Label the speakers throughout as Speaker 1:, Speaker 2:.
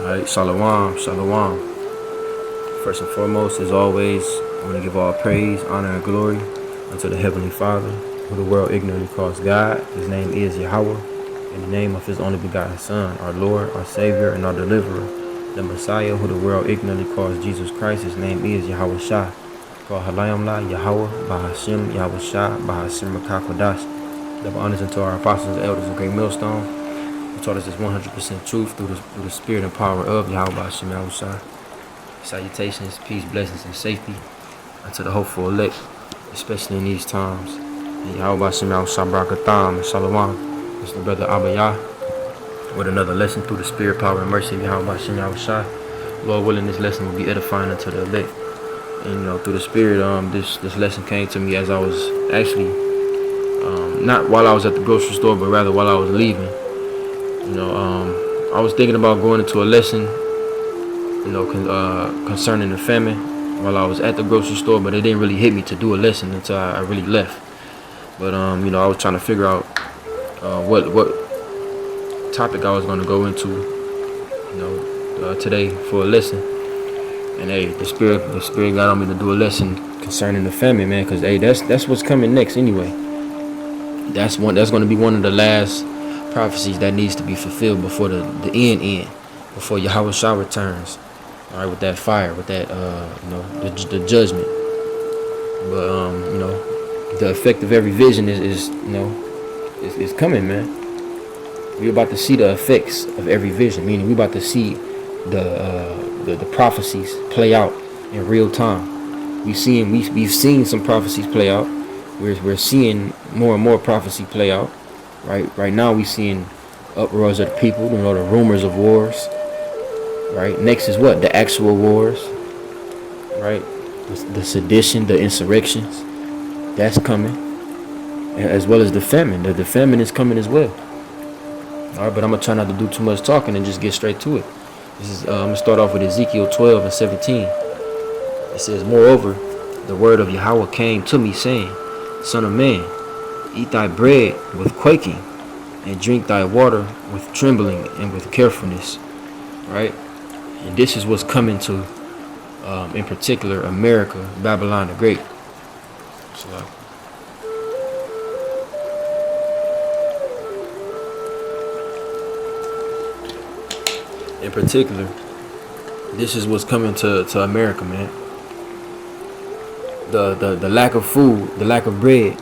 Speaker 1: Alright, Shalom, Shalom. First and foremost, as always, I want to give all praise, honor, and glory unto the Heavenly Father, who the world ignorantly calls God. His name is Yahweh, in the name of His only begotten Son, our Lord, our Savior, and our Deliverer, the Messiah, who the world ignorantly calls Jesus Christ. His name is Yahweh Shah. Called Halayam La, Yahweh, Bahashim, Yahweh Shah, Bahashim Makakwadash. Double honors unto our apostles and elders of Great Millstone, who taught us this 100% truth through the spirit and power of Yahweh Bahashim Yahweh Shah. Salutations, peace, blessings, and safety unto the hopeful elect, especially in these times. And Yahweh Bahashim Yahweh Shah Barakatam and Shalom. It's the brother Abayah with another lesson through the spirit, power, and mercy of Yahweh Bahashim Yahweh Shah. Lord willing, this lesson will be edifying unto the elect. And through the spirit, this lesson came to me as I was actually, not while I was at the grocery store, but rather while I was leaving. I was thinking about going into a lesson, concerning the famine while I was at the grocery store, but it didn't really hit me to do a lesson until I really left. But I was trying to figure out what topic I was going to go into, today for a lesson. And hey, the spirit got on me to do a lesson concerning the famine, man, because hey, that's what's coming next anyway. That's going to be one of the last prophecies that needs to be fulfilled before the end, before Yahweh Shah returns. All right, with that fire, with that the judgment. But the effect of every vision is coming, man. We're about to see the effects of every vision, meaning we're about to see the prophecies play out in real time. We've seen some prophecies play out. We're seeing more and more prophecy play out. Right now we're seeing uproars of the people, the rumors of wars. Right. Next is what? The actual wars. Right. The sedition, the insurrections. That's coming. As well as the famine. The famine is coming as well. All right, but I'm gonna try not to do too much talking and just get straight to it. I'm gonna start off with Ezekiel 12 and 17. It says, "Moreover, the word of Yahweh came to me, saying, Son of man, eat thy bread with quaking, and drink thy water with trembling and with carefulness." Right? And this is what's coming to, in particular, America, Babylon the Great. So, in particular, this is what's coming to America, man. The lack of food, the lack of bread,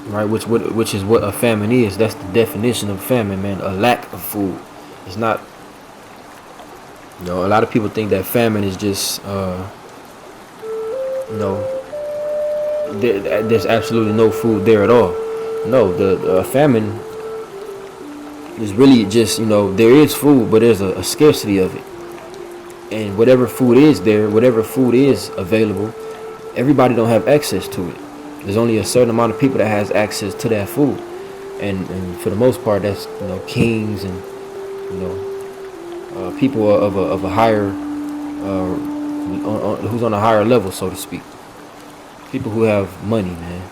Speaker 1: right? Which is what a famine is. That's the definition of famine, man. A lack of food. It's not. A lot of people think that famine is just, there's absolutely no food there at all. No, the famine is really just, there is food, but there's a scarcity of it. And whatever food is there, whatever food is available, everybody don't have access to it. There's only a certain amount of people that has access to that food. And for the most part, that's, kings and, people of a higher, who's on a higher level, so to speak. People who have money, man.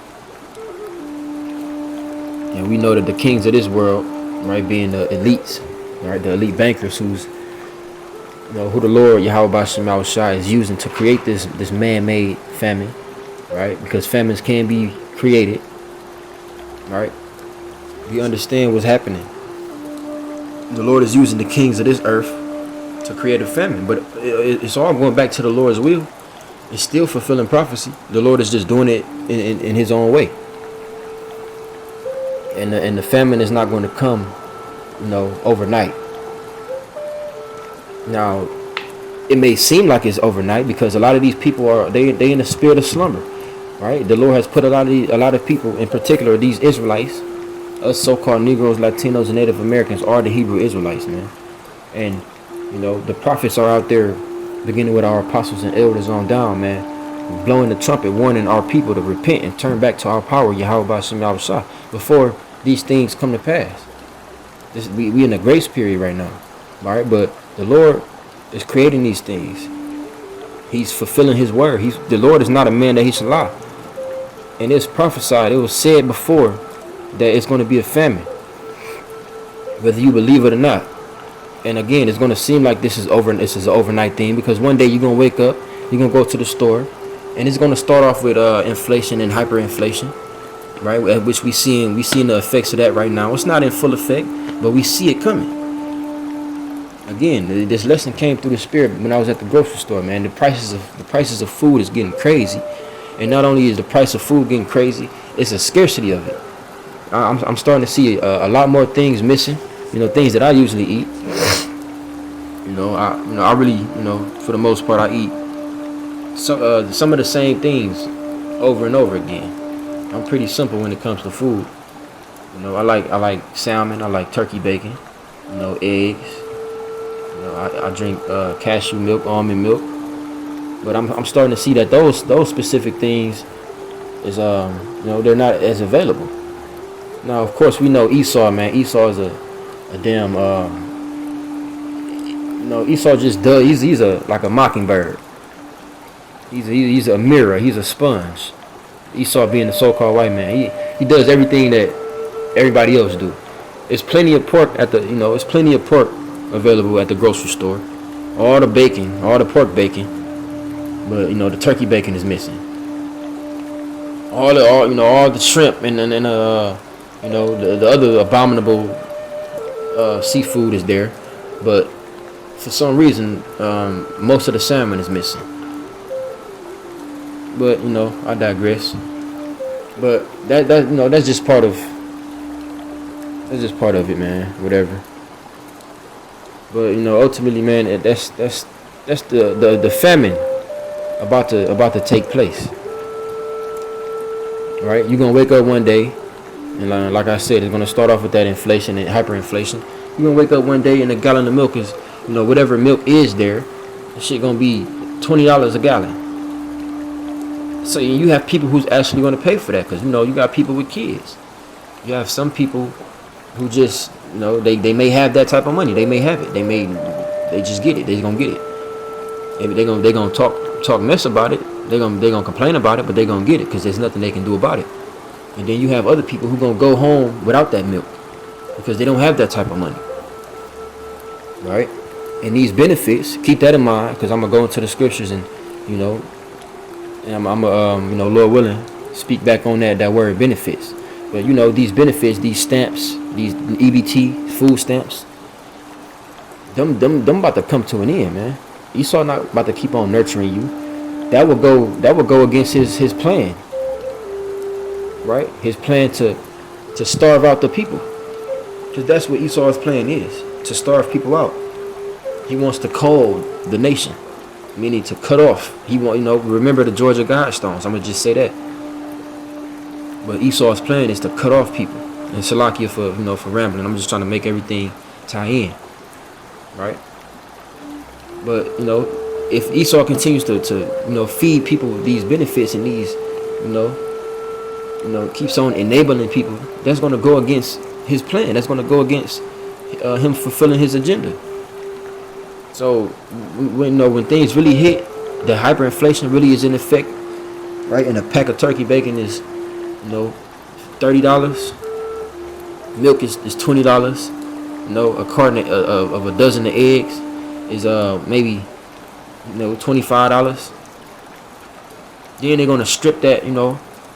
Speaker 1: And we know that the kings of this world, right, being the elites, right, the elite bankers, who the Lord Yahweh Bahashim Yahweh Shai is using to create this man-made famine, right? Because famines can be created, right? We understand what's happening. The Lord is using the kings of this earth to create a famine, but it's all going back to the Lord's will. It's still fulfilling prophecy. The Lord is just doing it in His own way. And the famine is not going to come, overnight. Now, it may seem like it's overnight because a lot of these people are they in a spirit of slumber, right? The Lord has put a lot of people, in particular these Israelites, us so-called Negroes, Latinos, and Native Americans, are the Hebrew Israelites, man. And the prophets are out there, beginning with our apostles and elders on down, man, blowing the trumpet, warning our people to repent and turn back to our power, Yahweh Bahashim Yahweh Shah, before these things come to pass. We in a grace period right now, all right? But the Lord is creating these things. He's fulfilling His word. The Lord is not a man that He should lie. And it's prophesied, it was said before, that it's going to be a famine, whether you believe it or not. And again, it's going to seem like this is an overnight thing, because one day you're going to wake up, you're going to go to the store, and it's going to start off with inflation and hyperinflation, right? Which we seeing the effects of that right now. It's not in full effect, but we see it coming. Again, this lesson came through the spirit when I was at the grocery store, man. The prices of food is getting crazy, and not only is the price of food getting crazy, it's a scarcity of it. I'm starting to see a lot more things missing. Things that I usually eat. I really, for the most part, I eat some of the same things over and over again. I'm pretty simple when it comes to food. I like salmon. I like turkey bacon. Eggs. I drink cashew milk, almond milk. But I'm starting to see that those specific things is they're not as available. Now, of course, we know Esau, man. Esau is a damn Esau just does. He's like a mockingbird. He's a mirror. He's a sponge. Esau being the so-called white man, he does everything that everybody else do. It's plenty of pork it's plenty of pork available at the grocery store. All the bacon, all the pork bacon, but the turkey bacon is missing. All the shrimp and the other abominable seafood is there, but for some reason most of the salmon is missing. But I digress. But that's just part of it, man. Whatever. But ultimately, man, that's the famine about to take place. Right? You're gonna wake up one day, and like I said, it's gonna start off with that inflation and hyperinflation. You're gonna wake up one day and a gallon of milk is, whatever milk is there, that shit gonna be $20 a gallon. So you have people who's actually gonna pay for that, because you got people with kids. You have some people who just they may have that type of money. They may have it. They just get it. They're gonna get it. Maybe they gonna talk mess about it. They're gonna complain about it, but they're gonna get it because there's nothing they can do about it. And then you have other people who gonna go home without that milk because they don't have that type of money, right? And these benefits, keep that in mind, because I'm gonna go into the scriptures and I'm Lord willing, speak back on that word benefits. But these benefits, these stamps, these EBT food stamps, them about to come to an end, man. Esau not about to keep on nurturing you. That would go against his plan, right? His plan to starve out the people, because that's what Esau's plan is, to starve people out. He wants to cull the nation, meaning to cut off. He want remember the Georgia Guidestones. I'm gonna just say that. But Esau's plan is to cut off people. And Salakia for rambling. I'm just trying to make everything tie in, right? But if Esau continues to feed people these benefits and these keeps on enabling people, that's going to go against his plan. That's going to go against him fulfilling his agenda. So when things really hit, the hyperinflation really is in effect, right? And a pack of turkey bacon is $30. Milk is $20. A carton of a dozen of eggs is maybe $25. Then they're gonna strip that.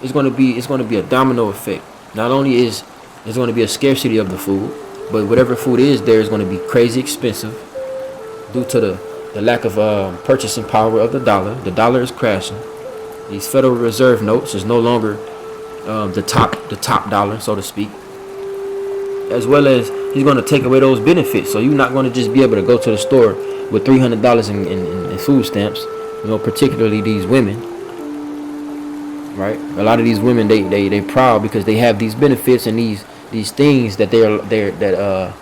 Speaker 1: It's gonna be a domino effect. Not only is there's gonna be a scarcity of the food, but whatever food is there is gonna be crazy expensive due to the lack of purchasing power of the dollar. The dollar is crashing. These Federal Reserve notes is no longer the top dollar, so to speak. As well as he's going to take away those benefits, so you're not going to just be able to go to the store with $300 in food stamps. Particularly these women, right? A lot of these women they proud because they have these benefits and these things that that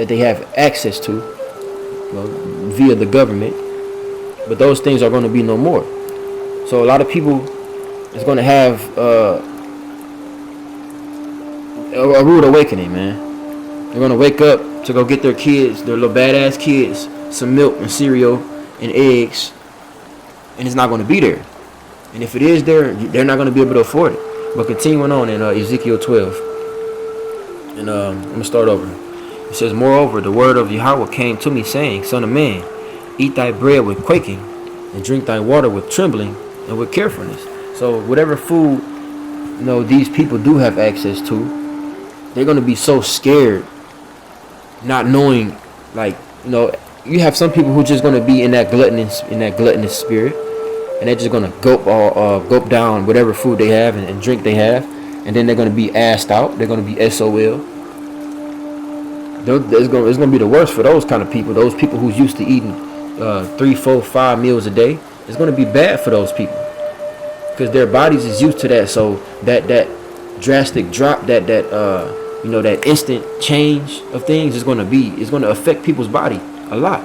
Speaker 1: they have access to via the government, but those things are going to be no more. So a lot of people is going to have a rude awakening, man. They're going to wake up to go get their kids, their little badass kids, some milk and cereal and eggs, and it's not going to be there. And if it is there, they're not going to be able to afford it. But continuing on in Ezekiel 12, and I'm going to start over. It says, moreover, the word of Yahweh came to me, saying, Son of man, eat thy bread with quaking, and drink thy water with trembling and with carefulness. So whatever food, these people do have access to, they're going to be so scared, not knowing, you have some people who just going to be in that gluttonous spirit, and they're just going to gulp down whatever food they have and drink they have, and then they're going to be assed out. They're going to be SOL. It's going to be the worst for those kind of people. Those people who's used to eating 3, 4, 5 meals a day. It's going to be bad for those people because their bodies is used to that. So that drastic drop, that instant change of things is going to affect people's body a lot.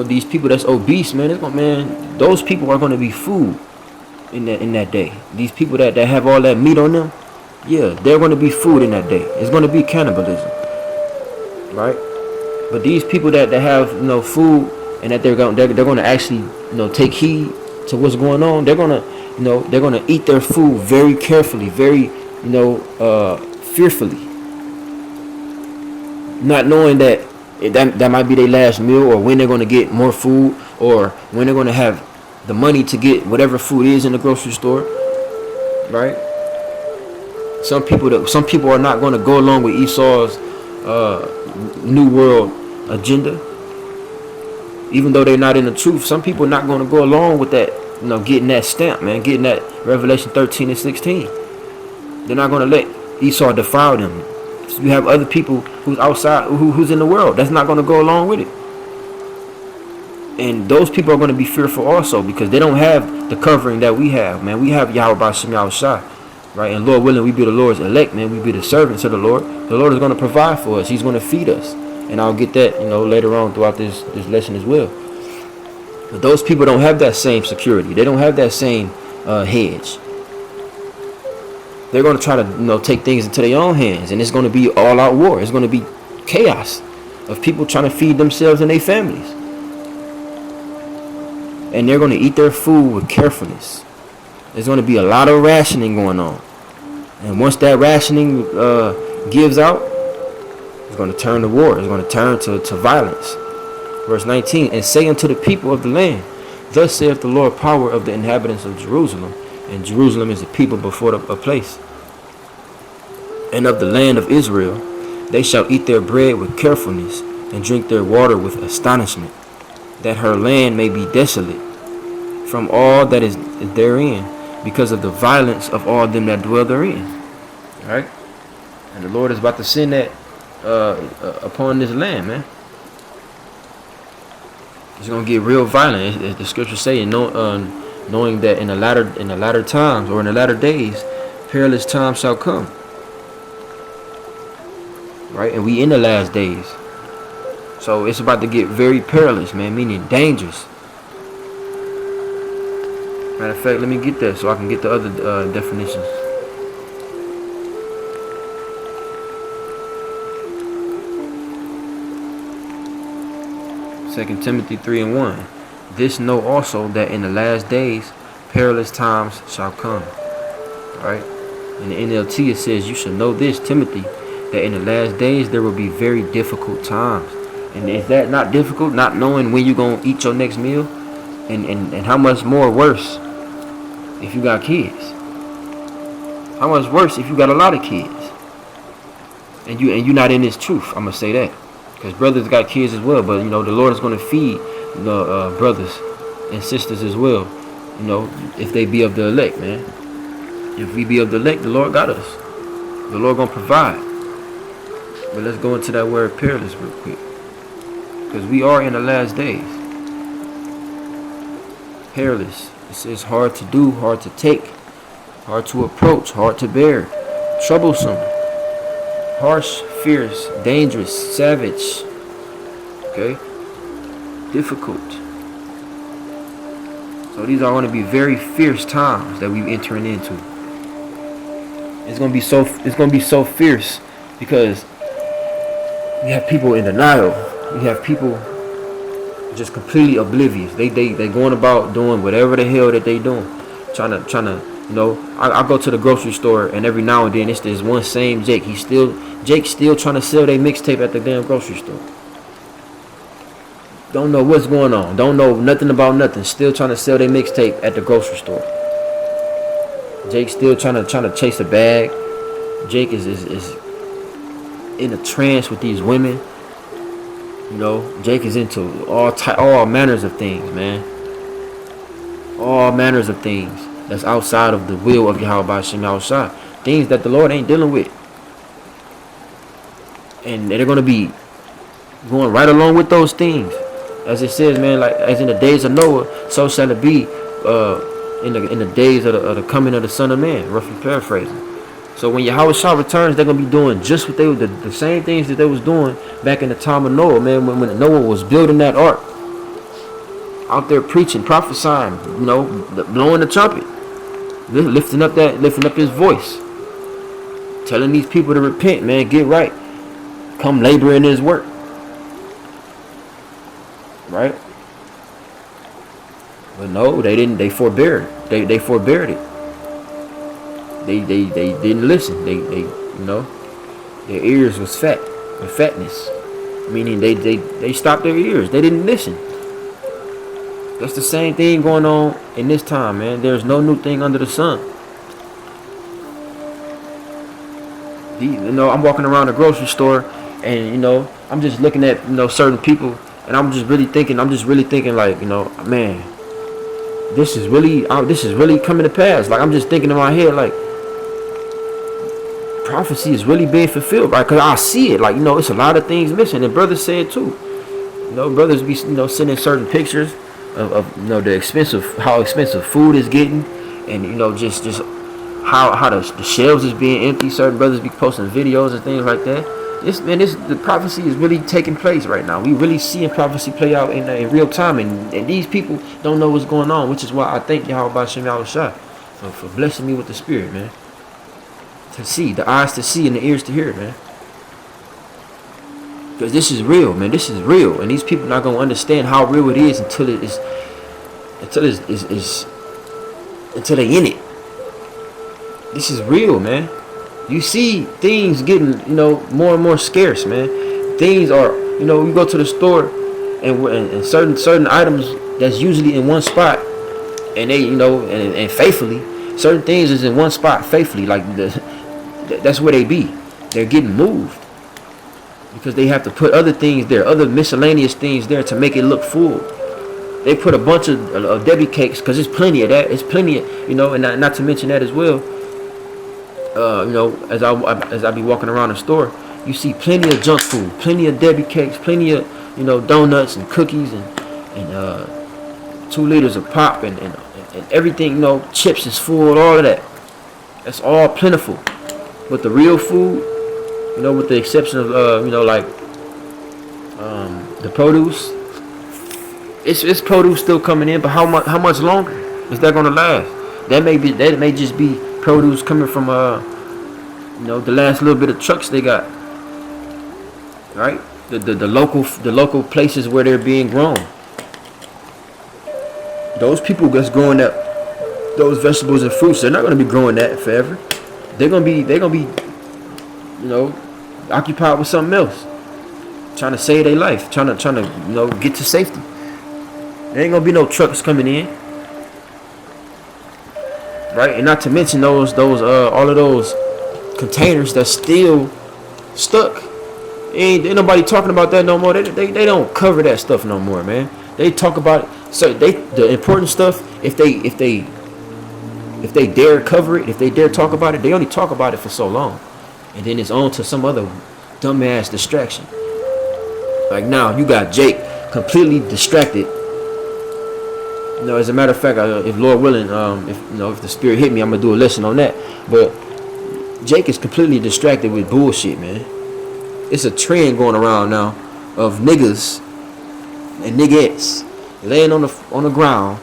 Speaker 1: These people that's obese, man, those people are going to be food in that day. These people that have all that meat on them, yeah, they're going to be food in that day. It's going to be cannibalism, right? But these people that have food, and that they're going to actually take heed to what's going on, they're going to eat their food very carefully, very fearfully, not knowing that might be their last meal, or when they're going to get more food, or when they're going to have the money to get whatever food is in the grocery store, right? Some people are not going to go along with Esau's New World agenda, even though they're not in the truth. Some people are not going to go along with that, getting that stamp, man, getting that Revelation 13 and 16. They're not going to let Esau defile them. You have other people who's outside, who's in the world, that's not going to go along with it. And those people are going to be fearful also, because they don't have the covering that we have, man. We have Yahweh B'Shem Yahushua, right? And Lord willing, we be the Lord's elect, man. We be the servants of the Lord. The Lord is going to provide for us. He's going to feed us. And I'll get that, later on throughout this lesson as well. But those people don't have that same security. They don't have that same hedge. They're going to try to, take things into their own hands. And it's going to be all-out war. It's going to be chaos of people trying to feed themselves and their families. And they're going to eat their food with carefulness. There's going to be a lot of rationing going on. And once that rationing gives out, it's going to turn to war. It's going to turn to violence. Verse 19, and say unto the people of the land, thus saith the Lord power of the inhabitants of Jerusalem. And Jerusalem is a people before a place. And of the land of Israel, they shall eat their bread with carefulness, and drink their water with astonishment, that her land may be desolate from all that is therein, because of the violence of all them that dwell therein. All right? And the Lord is about to send that upon this land, man. It's gonna get real violent, as the scriptures say, knowing that in the latter times, or in the latter days, perilous times shall come. Right? And we in the last days. So it's about to get very perilous, man, meaning dangerous. Matter of fact, let me get that so I can get the other definitions. Second Timothy 3:1. This know also, that in the last days perilous times shall come. Right? In the NLT it says, you should know this, Timothy, that in the last days there will be very difficult times. And is that not difficult, not knowing when you're going to eat your next meal? And how much more worse if you got kids? How much worse if you got a lot of kids? And you're not in this truth, I'm going to say that. Because brothers got kids as well, but the Lord is going to feed the brothers and sisters as well, if they be of the elect, man. If we be of the elect, the Lord got us. The Lord going to provide. But let's go into that word perilous real quick, because we are in the last days. Perilous. It's hard to do, hard to take, hard to approach, hard to bear, troublesome, harsh, fierce, dangerous, savage. Okay? Difficult. So these are going to be very fierce times that we're entering into. It's going to be so fierce, because we have people in denial. We have people just completely oblivious. They going about doing whatever the hell that they doing, trying to You know, I go to the grocery store, and every now and then it's this one same Jake. Jake's still trying to sell their mixtape at the damn grocery store. Don't know what's going on. Don't know nothing about nothing. Still trying to sell their mixtape at the grocery store. Jake's still trying to chase a bag. Jake is in a trance with these women. You know, Jake is into all manners of things, man. All manners of things that's outside of the will of Yahweh Shem Yahushua. Things that the Lord ain't dealing with. And they're going to be going right along with those things. As it says, man, like as in the days of Noah, so shall it be in the days of the coming of the Son of Man, roughly paraphrasing. So when Yahushua returns, they're going to be doing just what the same things that they was doing back in the time of Noah, man, when Noah was building that ark. Out there preaching, prophesying, you know, blowing the trumpet, lifting up his voice, telling these people to repent, man, get right, come labor in his work, right? But no, they didn't. They forbeared. They forbeared it. They didn't listen. They you know, their ears was fat with fatness, meaning they stopped their ears. They didn't listen. That's the same thing going on in this time, man. There's no new thing under the sun. You know, I'm walking around the grocery store, and you know, I'm just looking at, you know, certain people, and I'm just really thinking like, you know, man, this is really coming to pass. Like, I'm just thinking in my head, like, prophecy is really being fulfilled, right? Because I see it. Like, you know, it's a lot of things missing, and brothers say it too. You know, brothers be, you know, sending certain pictures of you know, how expensive food is getting, and you know, just how the shelves is being empty. Certain brothers be posting videos and things like that. The prophecy is really taking place right now. We really seeing prophecy play out in real time, and these people don't know what's going on, which is why I thank Yahweh Shem Yahushua for blessing me with the spirit, man, to see, the eyes to see and the ears to hear, man. Because this is real, man. This is real, and these people are not gonna understand how real it is until they in it. This is real, man. You see things getting, you know, more and more scarce, man. Things are, you know, you go to the store, and certain items that's usually in one spot, and they, you know, and faithfully, certain things is in one spot faithfully, like that's where they be. They're getting moved, because they have to put other things there, other miscellaneous things there to make it look full. They put a bunch of Debbie cakes, because there's plenty of that. It's plenty of, you know, and not to mention that as well. You know, as I be walking around the store, you see plenty of junk food, plenty of Debbie cakes, plenty of, you know, donuts and cookies and 2 liters of pop and everything, you know, chips is full, all of that. That's all plentiful. But the real food, you know, with the exception of you know, like the produce, it's produce still coming in, but how much longer is that gonna last? That may just be produce coming from you know, the last little bit of trucks they got, right? The local places where they're being grown. Those people that's growing those vegetables and fruits, they're not gonna be growing that forever. They're gonna be, you know, occupied with something else, trying to save their life, trying to you know, get to safety. There ain't gonna be no trucks coming in, right? And not to mention those all of those containers that's still stuck. Ain't nobody talking about that no more. They don't cover that stuff no more, man. They talk about it. So the important stuff, if they dare cover it, if they dare talk about it, they only talk about it for so long, and then it's on to some other dumbass distraction. Like now, you got Jake completely distracted. You know, as a matter of fact, if Lord willing, if the spirit hit me, I'm gonna do a lesson on that. But Jake is completely distracted with bullshit, man. It's a trend going around now of niggas and niggettes laying on the ground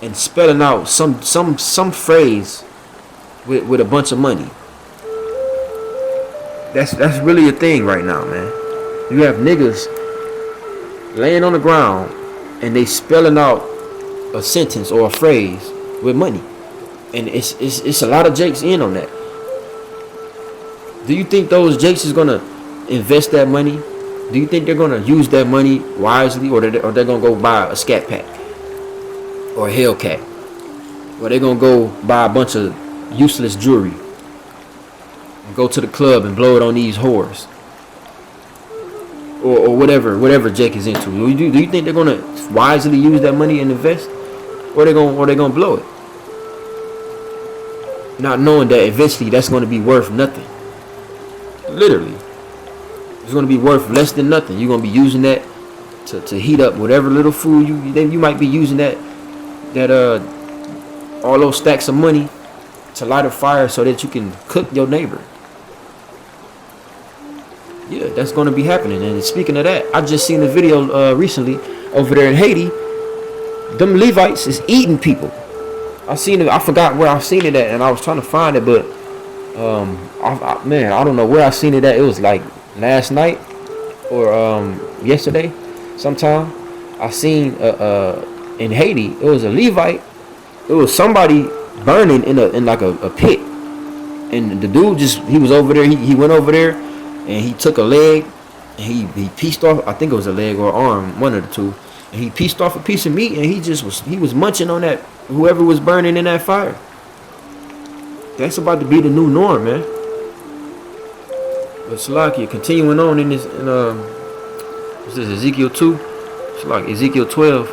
Speaker 1: and spelling out some phrase with a bunch of money. That's really a thing right now, man. You have niggas laying on the ground and they spelling out a sentence or a phrase with money. And it's a lot of Jakes in on that. Do you think those Jakes is gonna invest that money? Do you think they're gonna use that money wisely, or they're gonna go buy a Scat Pack or a Hellcat, or they're gonna go buy a bunch of useless jewelry and go to the club and blow it on these whores, or whatever Jake is into? Do you think they're gonna wisely use that money and invest, or they gonna blow it, not knowing that eventually that's gonna be worth nothing? Literally, it's gonna be worth less than nothing. You're gonna be using that to heat up whatever little food you might be using that all those stacks of money to light a fire so that you can cook your neighbor. Yeah, that's gonna be happening. And speaking of that, I just seen a video recently over there in Haiti. Them Levites is eating people. I seen it. I forgot where I seen it at, and I was trying to find it, but I don't know where I seen it at. It was like last night or yesterday sometime. I seen in Haiti, it was a Levite. It was somebody burning in like a pit, and the dude he was over there. He went over there and he took a leg and he pieced off. I think it was a leg or arm, one of the two. And he pieced off a piece of meat, and he was munching on that whoever was burning in that fire. That's about to be the new norm, man. But Salakia, continuing on in this, what's this, Ezekiel 2? It's like Ezekiel 12.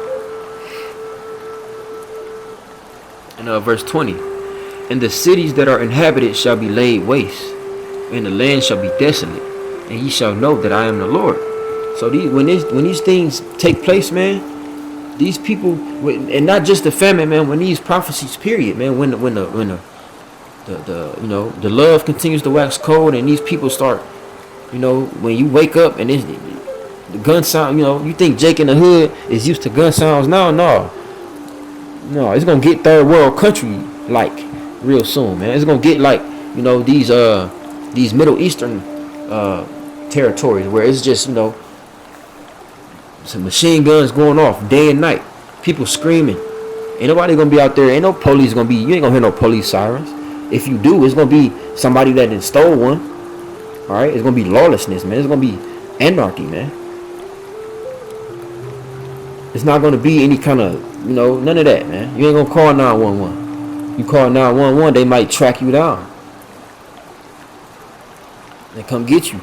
Speaker 1: And verse 20. And the cities that are inhabited shall be laid waste, and the land shall be desolate, and ye shall know that I am the Lord. So when these things take place, man, these people, and not just the famine, man, when these prophecies, period, man, when the love continues to wax cold, and these people start, when you wake up and the gun sound, you think Jake in the hood is used to gun sounds. No, it's gonna get third world country like real soon, man. It's gonna get like these Middle Eastern territories where it's just some machine guns going off day and night, people screaming. Ain't nobody gonna be out there. Ain't no police gonna be. You ain't gonna hear no police sirens. If you do, it's gonna be somebody that done stole one. All right, it's gonna be lawlessness, man. It's gonna be anarchy, man. It's not gonna be any kind of, none of that, man. You ain't gonna call 911. You call 911, they might track you down. They come get you.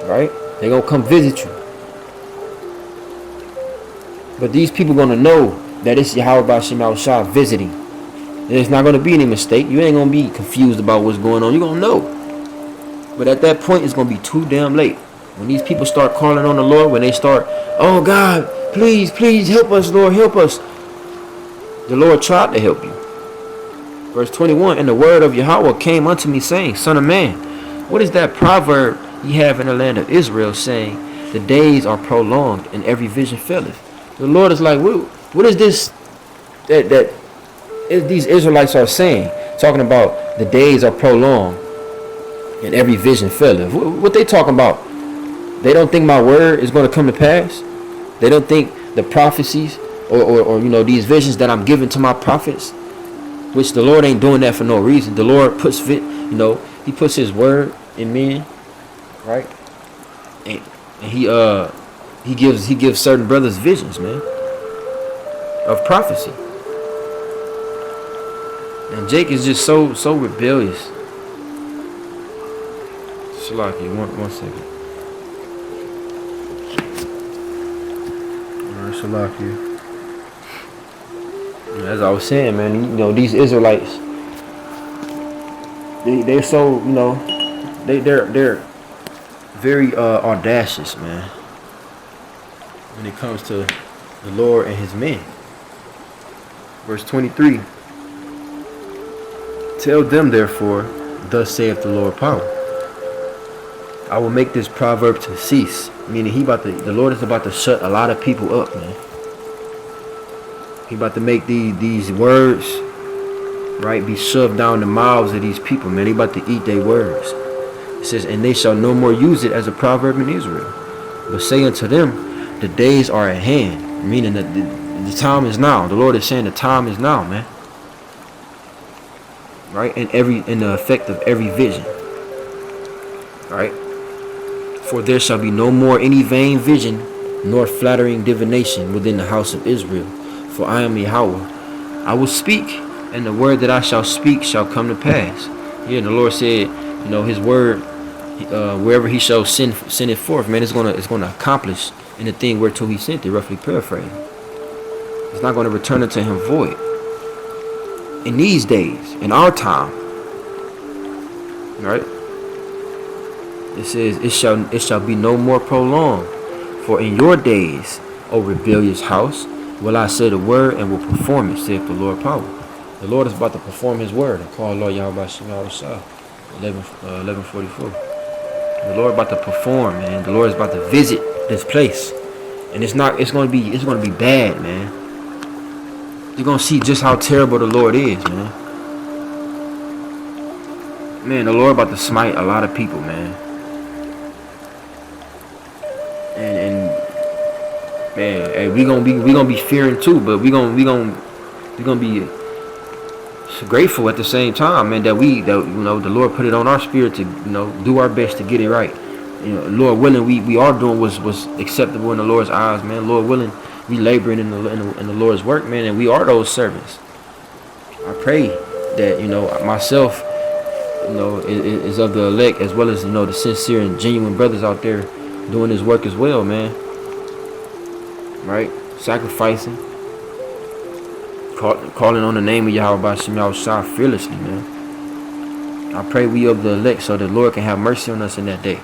Speaker 1: Right? They gonna come visit you. But these people gonna know that it's Yahweh B'Shem Yahushua visiting. And it's not gonna be any mistake. You ain't gonna be confused about what's going on. You're gonna know. But at that point, it's gonna be too damn late. When these people start calling on the Lord, when they start, oh God, please help us, Lord, help us. The Lord tried to help you. Verse 21, and the word of Yahweh came unto me, saying, Son of man, what is that proverb ye have in the land of Israel, saying, the days are prolonged, and every vision faileth? The Lord is like, what is this that these Israelites are saying? Talking about the days are prolonged, and every vision faileth. What they talking about? They don't think my word is going to come to pass. They don't think the prophecies or these visions that I'm giving to my prophets, which the Lord ain't doing that for no reason. The Lord puts he puts his word in men, right? And he gives certain brothers visions, man, of prophecy. And Jake is just so rebellious. Shalaki, one second. Shalaki. As I was saying, man, these Israelites, they're so, they're very audacious, man, when it comes to the Lord and his men. Verse 23. Tell them, therefore, thus saith the Lord power, I will make this proverb to cease. Meaning the Lord is about to shut a lot of people up, man. He about to make these words, right, be shoved down the mouths of these people, man. He about to eat their words. It says, and they shall no more use it as a proverb in Israel, but say unto them, the days are at hand. Meaning that The time is now. The Lord is saying the time is now, man. Right? In the effect of every vision. Right? For there shall be no more any vain vision, nor flattering divination within the house of Israel. For I am Yahweh. I will speak, and the word that I shall speak shall come to pass. Yeah, the Lord said, his word, wherever he shall send it forth, man, it's gonna accomplish in the thing whereto he sent it, roughly paraphrasing. It's not gonna return unto him void. In these days, in our time, right? It says, it shall be no more prolonged. For in your days, O rebellious house, will I say the word and will perform it, saith the Lord power. The Lord is about to perform his word. And call Lord Yahweh Shah 11:44. The Lord about to perform, man. The Lord is about to visit this place. And it's gonna be bad, man. You're gonna see just how terrible the Lord is, man. Man, the Lord about to smite a lot of people, man. And man, hey, we gonna be fearing too, but we gonna be grateful at the same time, man, that the Lord put it on our spirit to do our best to get it right. Lord willing, we are doing what's acceptable in the Lord's eyes, man. Lord willing, we laboring in the Lord's work, man, and we are those servants. I pray that myself is of the elect, as well as the sincere and genuine brothers out there doing this work as well, man. Right? Sacrificing, calling on the name of Yahweh Shah fearlessly, man. I pray we of the elect so that Lord can have mercy on us in that day.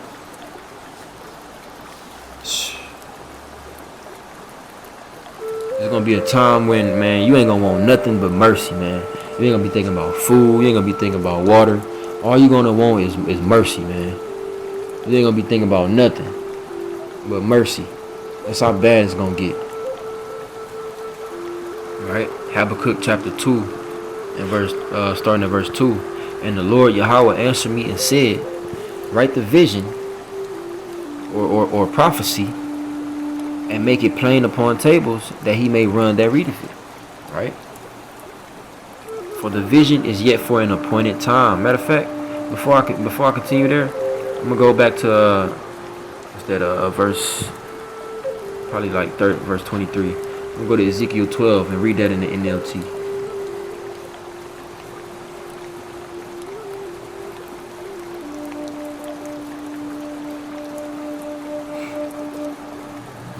Speaker 1: There's gonna be a time when, man, you ain't gonna want nothing but mercy, man. You ain't gonna be thinking about food. You ain't gonna be thinking about water. All you gonna want is mercy, man. You ain't gonna be thinking about nothing but mercy. That's how bad it's gonna get. Right? Habakkuk chapter 2 and starting at verse 2. And the Lord Yahweh answered me and said, write the vision or prophecy and make it plain upon tables, that he may run that readeth it. Right? For the vision is yet for an appointed time. Matter of fact, before I continue there, I'm gonna go back to verse, probably like verse 23. I'm gonna go to Ezekiel 12 and read that in the NLT.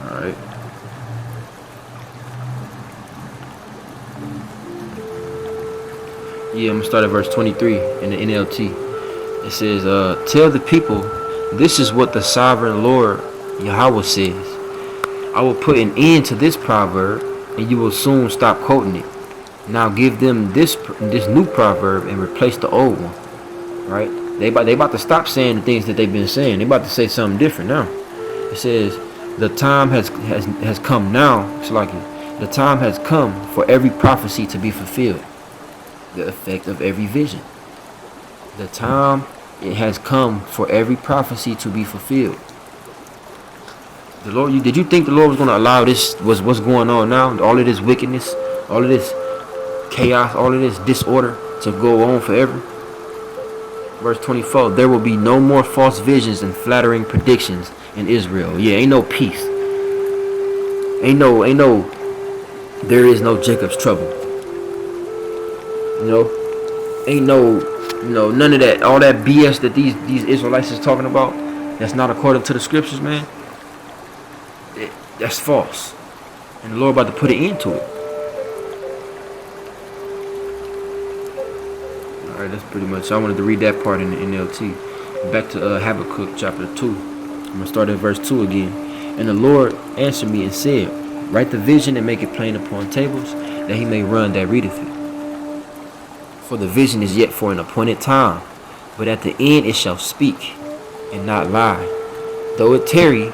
Speaker 1: Alright. Yeah, I'm gonna start at verse 23 in the NLT. It says, tell the people, this is what the sovereign Lord Yahweh says. I will put an end to this proverb, and you will soon stop quoting it. Now give them this new proverb and replace the old one. Right? They about to stop saying the things that they've been saying. They about to say something different now. It says, the time has come now. It's like the time has come for every prophecy to be fulfilled. The effect of every vision. The time it has come for every prophecy to be fulfilled. The Lord, did you think the Lord was going to allow this? What's going on now? All of this wickedness, all of this chaos, all of this disorder to go on forever? Verse 24: there will be no more false visions and flattering predictions in Israel. Yeah, ain't no peace. Ain't no. There is no Jacob's trouble. Ain't no. None of that. All that BS that these Israelites is talking about, that's not according to the scriptures, man. That's false. And the Lord about to put an end to it. Alright, that's pretty much. I wanted to read that part in the NLT. Back to Habakkuk chapter 2. I'm going to start at verse 2 again. And the Lord answered me and said, write the vision and make it plain upon tables, that he may run that readeth it. For the vision is yet for an appointed time, but at the end it shall speak and not lie. Though it tarry,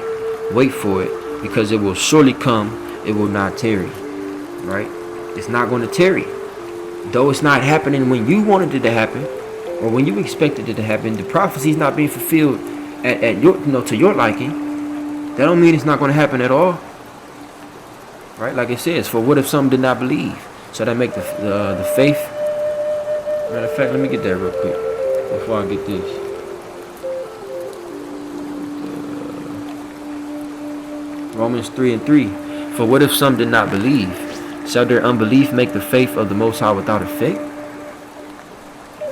Speaker 1: wait for it, because it will surely come, it will not tarry. Right? It's not going to tarry. Though it's not happening when you wanted it to happen, or when you expected it to happen, the prophecy is not being fulfilled at your, to your liking. That don't mean it's not going to happen at all. Right? Like it says, for what if some did not believe? Shall that make the faith? Matter of fact, let me get that real quick before I get this. Romans 3:3. For what if some did not believe? Shall their unbelief make the faith of the Most High without effect?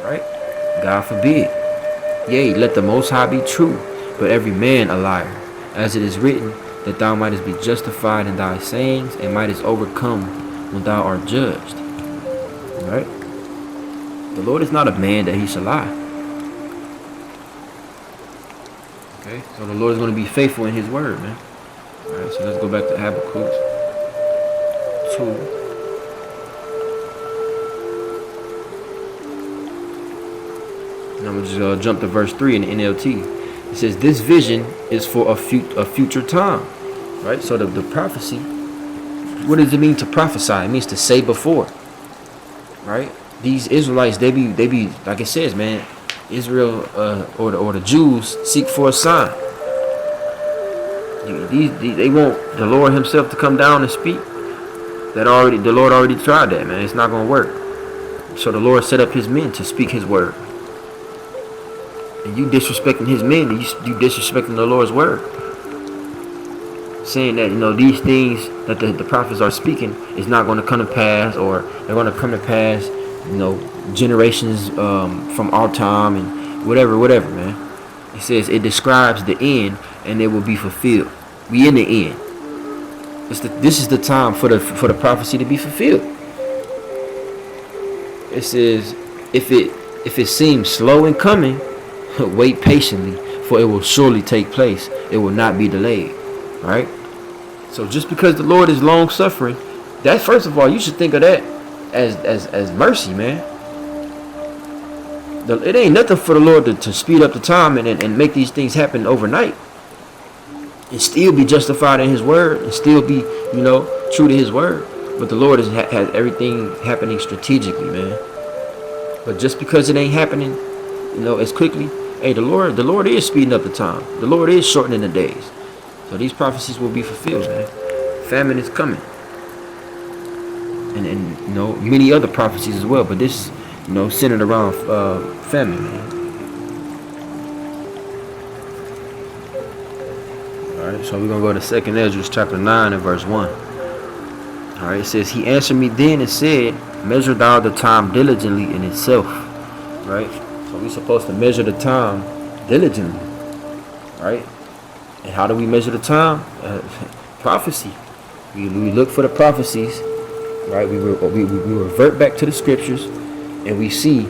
Speaker 1: Right? God forbid. Yea, let the Most High be true, but every man a liar. As it is written, that thou mightest be justified in thy sayings, and mightest overcome when thou art judged. Right? The Lord is not a man that he shall lie. Okay? So the Lord is going to be faithful in his word, man. Alright, so let's go back to Habakkuk 2. And I'm going to just jump to verse 3 in the NLT. It says, this vision is for a future time. Right? So the prophecy, what does it mean to prophesy? It means to say before. Right? These Israelites, they be like it says, man, Israel or the Jews seek for a sign. They want the Lord himself to come down and speak. The Lord already tried that, man. It's not going to work. So the Lord set up his men to speak his word. And you disrespecting his men, you disrespecting the Lord's word. Saying that, these things that the prophets are speaking is not going to come to pass, or they're going to come to pass, generations from our time and whatever, man. It says it describes the end and it will be fulfilled. We in the end. This is the time for the prophecy to be fulfilled. It says if it seems slow in coming, wait patiently, for it will surely take place. It will not be delayed. Right? So just because the Lord is long suffering, that first of all, you should think of that as mercy, man. It ain't nothing for the Lord to speed up the time and make these things happen overnight. And still be justified in his word and still be, true to his word. But the Lord has everything happening strategically, man. But just because it ain't happening, as quickly, hey, the Lord is speeding up the time. The Lord is shortening the days. So these prophecies will be fulfilled, man. Famine is coming. And many other prophecies as well. But this, centered around famine, man. Alright, so we're going to go to 2nd Ezra chapter 9 and verse 1. Alright, it says, he answered me then and said, measure thou the time diligently in itself. Right? So we're supposed to measure the time diligently. Right? And how do we measure the time? Prophecy. We look for the prophecies. Right? We revert back to the scriptures and we see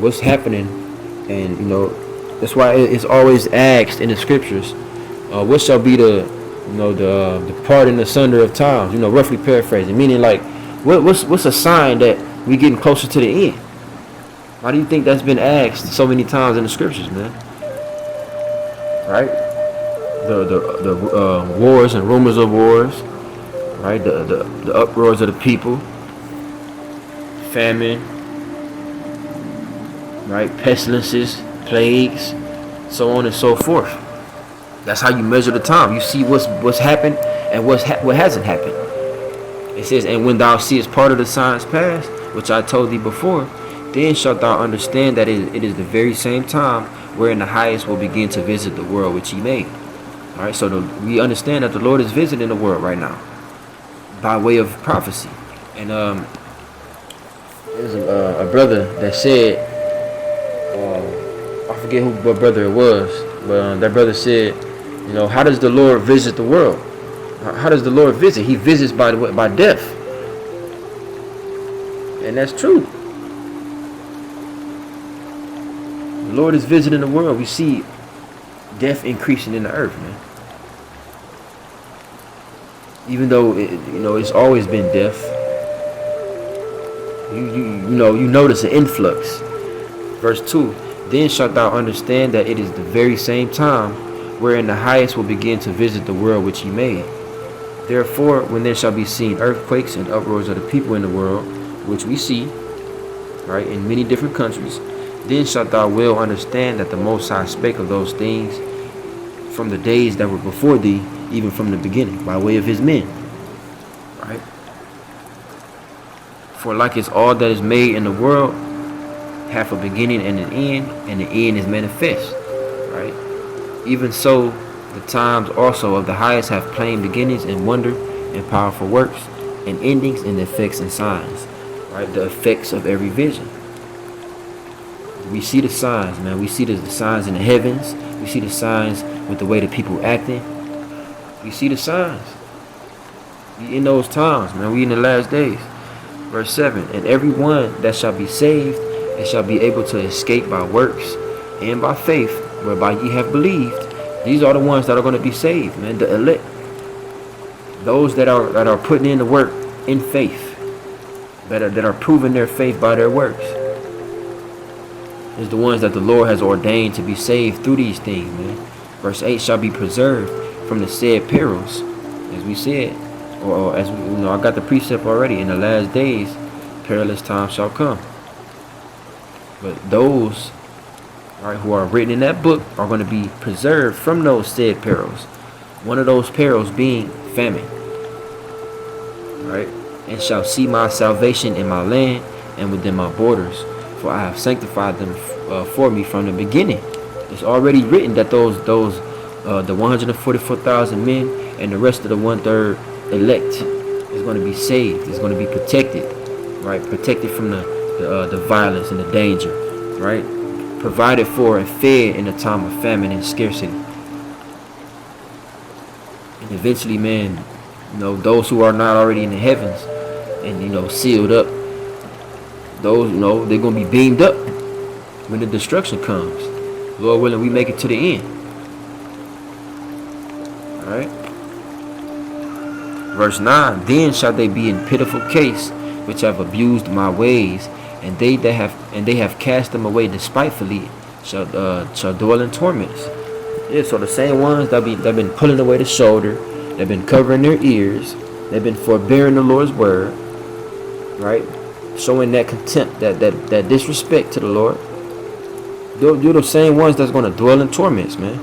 Speaker 1: what's happening. And, that's why it's always asked in the scriptures, what shall be the part in the sunder of times, roughly paraphrasing, meaning like what's a sign that we getting closer to the end? Why do you think that's been asked so many times in the scriptures, man? Right? The wars and rumors of wars, right? The uproars of the people, famine, right? Pestilences, plagues, so on and so forth. That's how you measure the time. You see what's happened and what hasn't happened. It says, and when thou seest part of the signs past, which I told thee before, then shalt thou understand that it is the very same time wherein the highest will begin to visit the world which he made. All right, so we understand that the Lord is visiting the world right now by way of prophecy. And there's a brother that said, I forget what brother it was, but that brother said, how does the Lord visit the world? How does the Lord visit? He visits by death. And that's true. The Lord is visiting the world. We see death increasing in the earth, man. Even though it's always been death. You notice an influx. Verse 2. Then shalt thou understand that it is the very same time wherein the highest will begin to visit the world which he made. Therefore, when there shall be seen earthquakes and uproars of the people in the world, which we see, right, in many different countries, then shalt thou well understand that the Most High spake of those things from the days that were before thee, even from the beginning, by way of his men. For like as all that is made in the world hath a beginning and an end, and the end is manifest. Right? Even so, the times also of the highest have plain beginnings and wonder and powerful works and endings and effects and signs. Right? The effects of every vision. We see the signs, man. We see the signs in the heavens. We see the signs with the way the people acting. We see the signs. We in those times, man. We in the last days. Verse 7. And every one that shall be saved and shall be able to escape by works and by faith, whereby ye have believed. These are the ones that are going to be saved, man. The elect. Those that are putting in the work in faith. That are proving their faith by their works. Is the ones that the Lord has ordained to be saved through these things, man. Verse 8 shall be preserved from the said perils, as we said, or as we, I got the precept already. In the last days, perilous times shall come. But those, right, who are written in that book are going to be preserved from those said perils. One of those perils being famine, right? And shall see my salvation in my land and within my borders. For I have sanctified them for me from the beginning. It's already written that the 144,000 men and the rest of the 1/3 elect is going to be saved. It's going to be protected, right? Protected from the violence and the danger, right? Provided for and fed in a time of famine and scarcity. And eventually, man, those who are not already in the heavens and sealed up. Those, they're going to be beamed up when the destruction comes. Lord willing, we make it to the end. Alright. Verse 9. Then shall they be in pitiful case, which have abused my ways, and they have cast them away despitefully, shall dwell in torments. Yeah, so the same ones that been pulling away the shoulder, they've been covering their ears, they've been forbearing the Lord's word, right? Showing that contempt, that disrespect to the Lord. You're the same ones that's going to dwell in torments, man.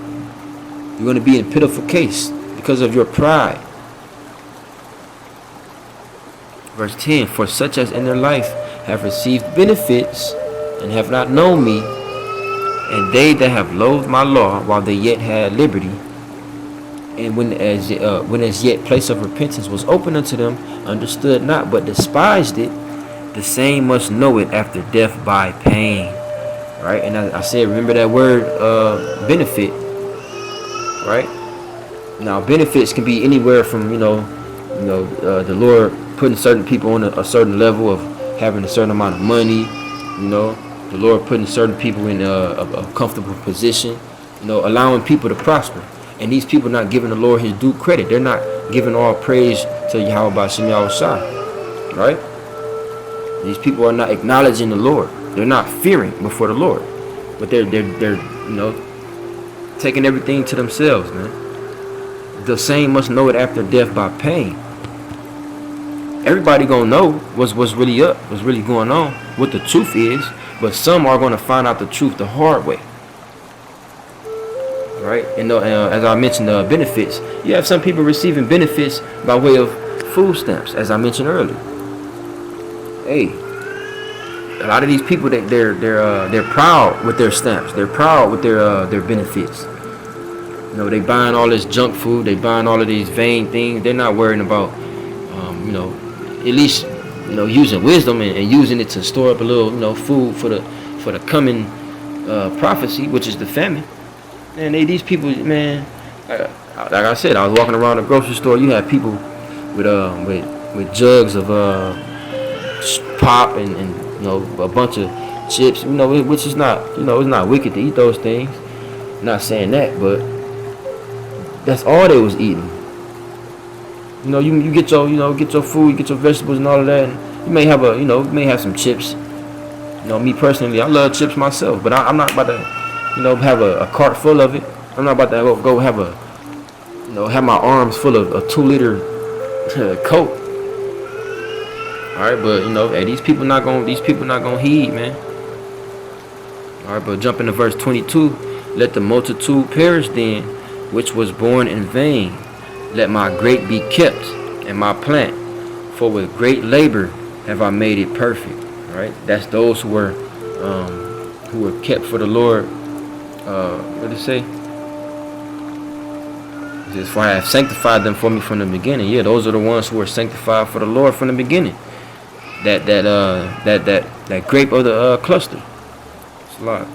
Speaker 1: You're going to be in pitiful case because of your pride. Verse 10. For such as in their life have received benefits and have not known me, and they that have loathed my law while they yet had liberty, and when as yet place of repentance was open unto them, understood not, but despised it, the same must know it after death by pain. Right? And I said, remember that word benefit. Right? Now benefits can be anywhere from the Lord putting certain people on a certain level of having a certain amount of money. The Lord putting certain people in a comfortable position. Allowing people to prosper. And these people not giving the Lord his due credit. They're not giving all praise to Yahweh B'Shem Yahushua. Right? These people are not acknowledging the Lord. They're not fearing before the Lord. But they're taking everything to themselves, man. The same must know it after death by pain. Everybody gonna know what's really up, what's really going on, what the truth is, but some are gonna find out the truth the hard way. Right? And as I mentioned, benefits. You have some people receiving benefits by way of food stamps, as I mentioned earlier. Hey, a lot of these people they're proud with their stamps. They're proud with their benefits. They buying all this junk food. They buying all of these vain things. They're not worrying about, at least using wisdom and using it to store up a little food for the coming prophecy, which is the famine. And these people, man, like I said, I was walking around the grocery store. You have people with jugs of pop and a bunch of chips, which is not, it's not wicked to eat those things. I'm not saying that, but that's all they was eating. You get your food, you get your vegetables and all of that. And you may have some chips. Me personally, I love chips myself, but I'm not about to, have a cart full of it. I'm not about to go have have my arms full of a 2-liter Coke. All right, but hey, these people not gonna heed, man. All right, but jump into verse 22. Let the multitude perish then, which was born in vain. Let my grape be kept, and my plant, for with great labor have I made it perfect. Right? That's those who were kept for the Lord. What did it say? It says, for I have sanctified them for me from the beginning. Yeah, those are the ones who were sanctified for the Lord from the beginning. That grape of the cluster. It's a lot.